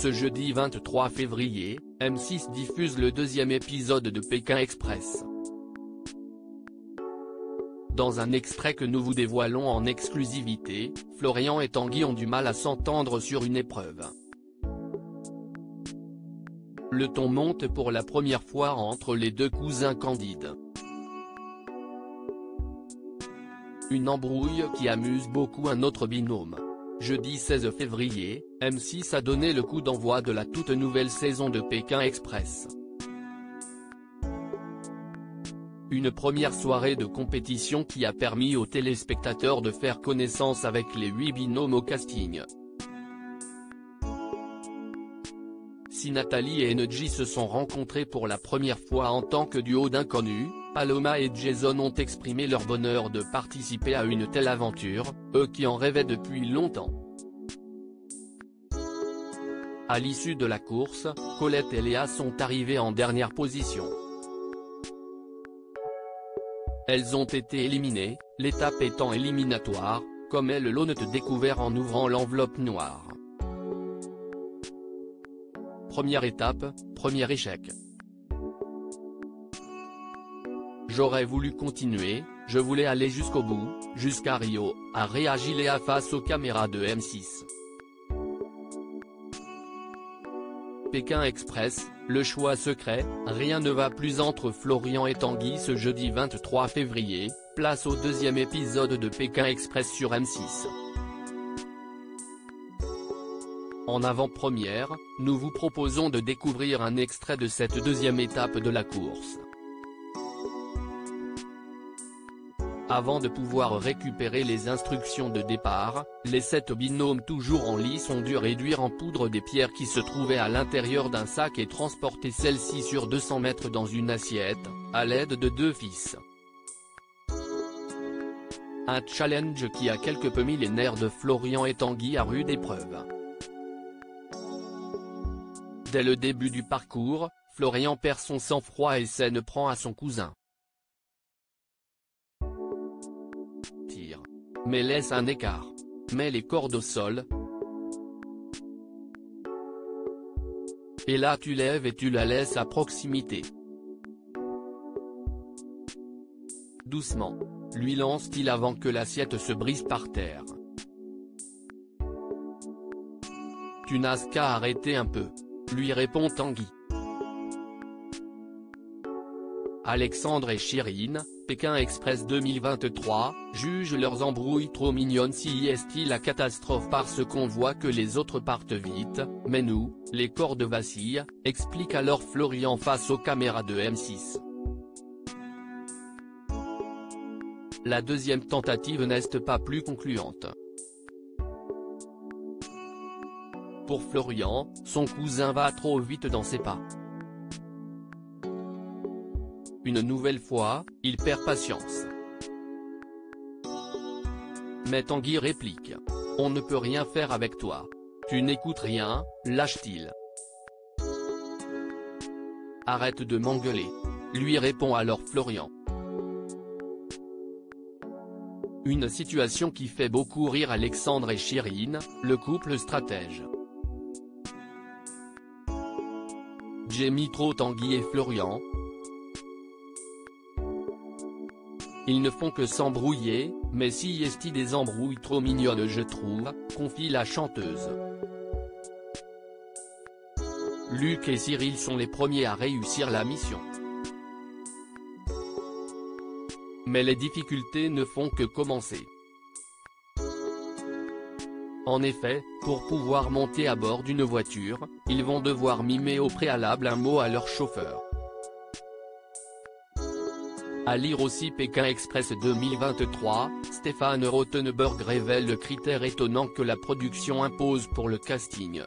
Ce jeudi 23 février, M6 diffuse le deuxième épisode de Pékin Express. Dans un extrait que nous vous dévoilons en exclusivité, Florian et Tanguy ont du mal à s'entendre sur une épreuve. Le ton monte pour la première fois entre les deux cousins candides. Une embrouille qui amuse beaucoup un autre binôme. Jeudi 16 février, M6 a donné le coup d'envoi de la toute nouvelle saison de Pékin Express. Une première soirée de compétition qui a permis aux téléspectateurs de faire connaissance avec les 8 binômes au casting. Si Nathalie et Enedji se sont rencontrés pour la première fois en tant que duo d'inconnus, Paloma et Jason ont exprimé leur bonheur de participer à une telle aventure, eux qui en rêvaient depuis longtemps. À l'issue de la course, Colette et Léa sont arrivées en dernière position. Elles ont été éliminées, l'étape étant éliminatoire, comme elles l'ont découvert en ouvrant l'enveloppe noire. Première étape, premier échec. J'aurais voulu continuer, je voulais aller jusqu'au bout, jusqu'à Rio, a réagi Léa face aux caméras de M6. Pékin Express, le choix secret, rien ne va plus entre Florian et Tanguy ce jeudi 23 février, place au deuxième épisode de Pékin Express sur M6. En avant-première, nous vous proposons de découvrir un extrait de cette deuxième étape de la course. Avant de pouvoir récupérer les instructions de départ, les 7 binômes toujours en lice ont dû réduire en poudre des pierres qui se trouvaient à l'intérieur d'un sac et transporter celles-ci sur 200 mètres dans une assiette, à l'aide de 2 fils. Un challenge qui a quelque peu mis les nerfs de Florian et Tanguy à rude épreuve. Dès le début du parcours, Florian perd son sang-froid et s'en prend à son cousin. Mais laisse un écart. Met les cordes au sol. Et là tu lèves et tu la laisses à proximité. Doucement. Lui lance-t-il avant que l'assiette se brise par terre. Tu n'as qu'à arrêter un peu. Lui répond Tanguy. Alexandre et Chirine, Pékin Express 2023, jugent leurs embrouilles trop mignonnes. Si est la catastrophe parce qu'on voit que les autres partent vite, mais nous, les cordes vacillent, explique alors Florian face aux caméras de M6. La deuxième tentative n'est pas plus concluante. Pour Florian, son cousin va trop vite dans ses pas. Une nouvelle fois, il perd patience. Mais Tanguy réplique. On ne peut rien faire avec toi. Tu n'écoutes rien, lâche-t-il. Arrête de m'engueuler. Lui répond alors Florian. Une situation qui fait beaucoup rire Alexandre et Chirine, le couple stratège. J'aime trop Tanguy et Florian. Ils ne font que s'embrouiller, mais si est des embrouilles trop mignonnes je trouve, confie la chanteuse. Luc et Cyril sont les premiers à réussir la mission. Mais les difficultés ne font que commencer. En effet, pour pouvoir monter à bord d'une voiture, ils vont devoir mimer au préalable un mot à leur chauffeur. À lire aussi Pékin Express 2023, Stéphane Rothenberg révèle le critère étonnant que la production impose pour le casting.